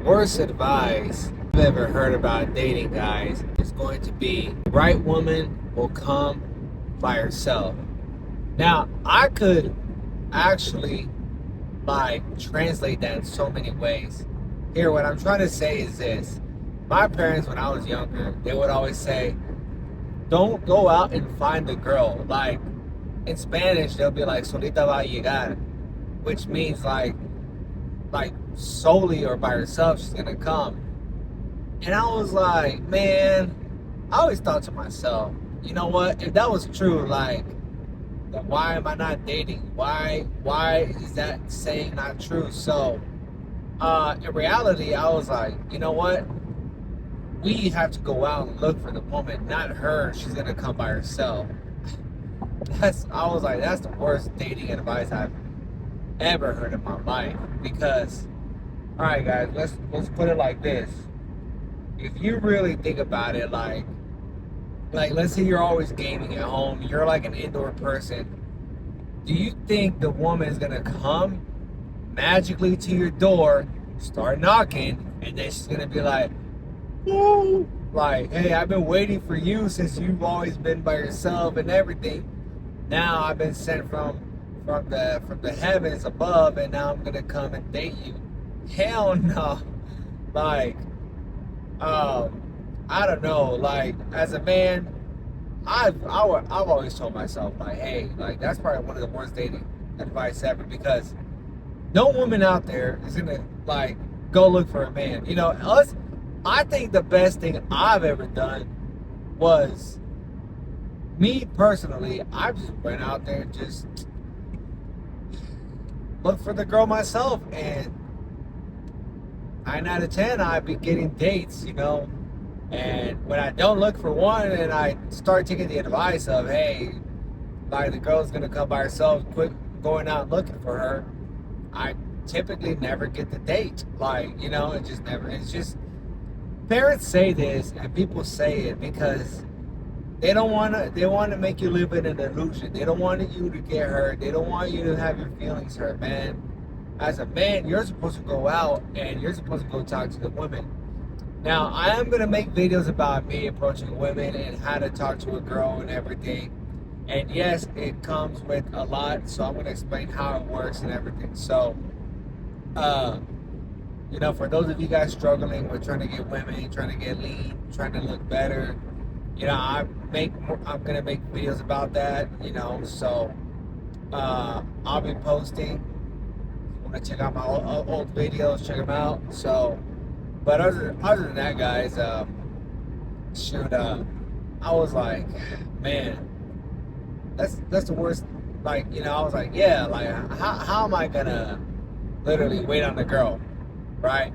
worst advice I've ever heard about dating, guys, is going to be the right woman will come by herself. Now, I could actually translate that in so many ways. Here, what I'm trying to say is this. My parents, when I was younger, they would always say, don't go out and find the girl. Like, in Spanish, they'll be like, solita va a llegar, which means like solely or by herself, she's gonna come. And I was like, man, I always thought to myself, you know what? If that was true, then why am I not dating? Why is that saying not true? So, in reality, I was like, you know what? We have to go out and look for the woman, not her. She's gonna come by herself. I was like, that's the worst dating advice I've ever heard in my life. Because, all right, guys, let's put it like this. If you really think about it, like let's say you're always gaming at home, you're like an indoor person. Do you think the woman is gonna come magically to your door, start knocking, and then she's gonna be like, "Woo!" Like, hey, I've been waiting for you since you've always been by yourself and everything. Now I've been sent from the heavens above, and now I'm gonna come and date you. Hell no. Like, I don't know. Like, as a man, I've always told myself, like, hey, like, that's probably one of the worst dating advice ever, because no woman out there is gonna go look for a man. You know, I think the best thing I've ever done was, me personally, I just went out there and just looked for the girl myself, and 9 out of 10 I'd be getting dates, you know. And when I don't look for one and I start taking the advice of, hey, like, the girl's gonna come by herself, quit going out looking for her, I typically never get the date. Like, you know, it's just, parents say this and people say it because they want to make you live in an illusion. They don't want you to get hurt. They don't want you to have your feelings hurt, man. As a man, you're supposed to go out and you're supposed to go talk to the women. Now, I am going to make videos about me approaching women and how to talk to a girl and everything. And yes, it comes with a lot, so I'm going to explain how it works and everything. So, you know, for those of you guys struggling with trying to get women, trying to get lean, trying to look better, you know, I'm going to make videos about that, you know. So, I'll be posting. Want to check out my old videos, check them out. So, but other than that, guys, I was like, man, that's the worst. Like, you know, I was like, yeah, like, how am I gonna literally wait on the girl, right?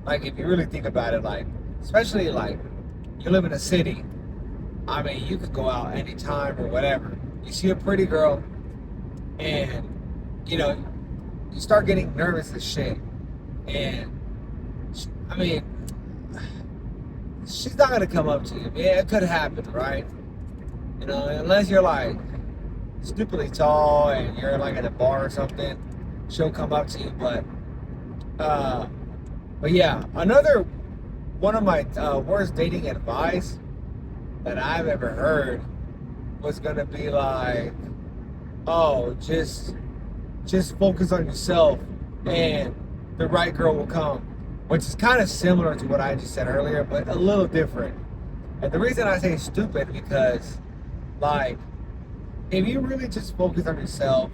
Like, if you really think about it, like, especially like you live in a city, I mean, you could go out anytime or whatever. You see a pretty girl, and you know, you start getting nervous as shit, and I mean, she's not gonna come up to you. Yeah, it could happen, right? You know, unless you're like stupidly tall and you're like at a bar or something, she'll come up to you. But yeah, another one of my worst dating advice that I've ever heard was gonna be like, oh, just focus on yourself and the right girl will come, which is kind of similar to what I just said earlier, but a little different. And the reason I say stupid, because like, if you really just focus on yourself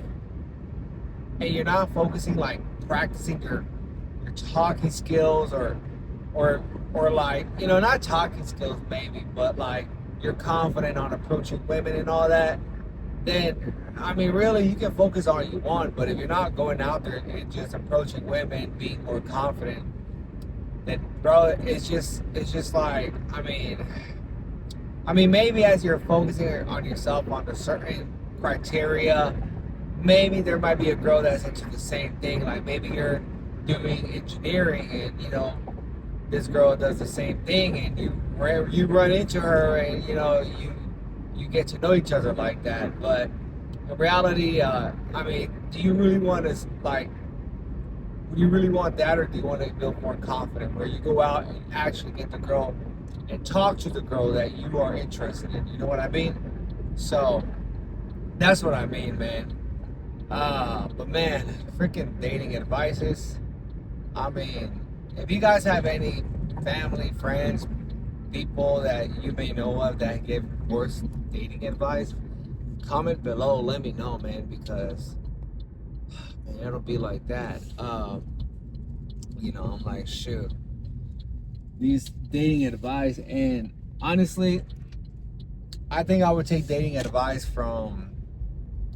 and you're not focusing, like, practicing your talking skills or like, you know, not talking skills maybe, but like you're confident on approaching women and all that, then I mean, really, you can focus all you want, but if you're not going out there and just approaching women, being more confident, then, bro, it's just like, I mean, maybe as you're focusing on yourself on a certain criteria, maybe there might be a girl that's into the same thing. Like, maybe you're doing engineering and, you know, this girl does the same thing, and you run into her, and, you know, you get to know each other like that. But in reality, I mean, do you really want to, like, Would you really want that, or do you want to feel more confident where you go out and actually get the girl and talk to the girl that you are interested in? You know what I mean? So that's what I mean, man. But man, freaking dating advices. I mean, if you guys have any family, friends, people that you may know of that give worse dating advice, comment below. Let me know, man, because man, it'll be like that. I'm like, shoot, these dating advice, and honestly, I think I would take dating advice from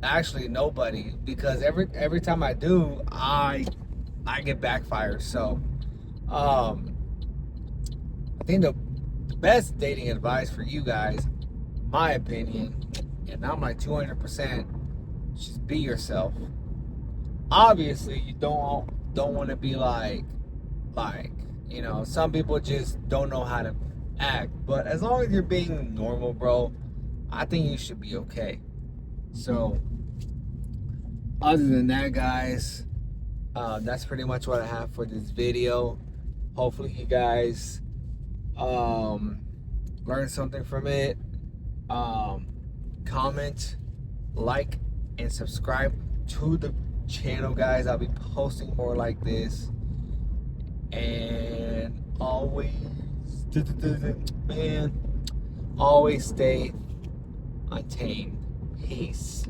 actually nobody, because every time I do, I get backfired. So, I think the best dating advice for you guys, my opinion, and I'm like 200%, just be yourself. Obviously, you don't want to be like some people just don't know how to act. But as long as you're being normal, bro, I think you should be okay. So, other than that, guys, that's pretty much what I have for this video. Hopefully, you guys learn something from it. Comment, like, and subscribe to the channel, guys. I'll be posting more like this. And always, man, always stay untamed. Peace.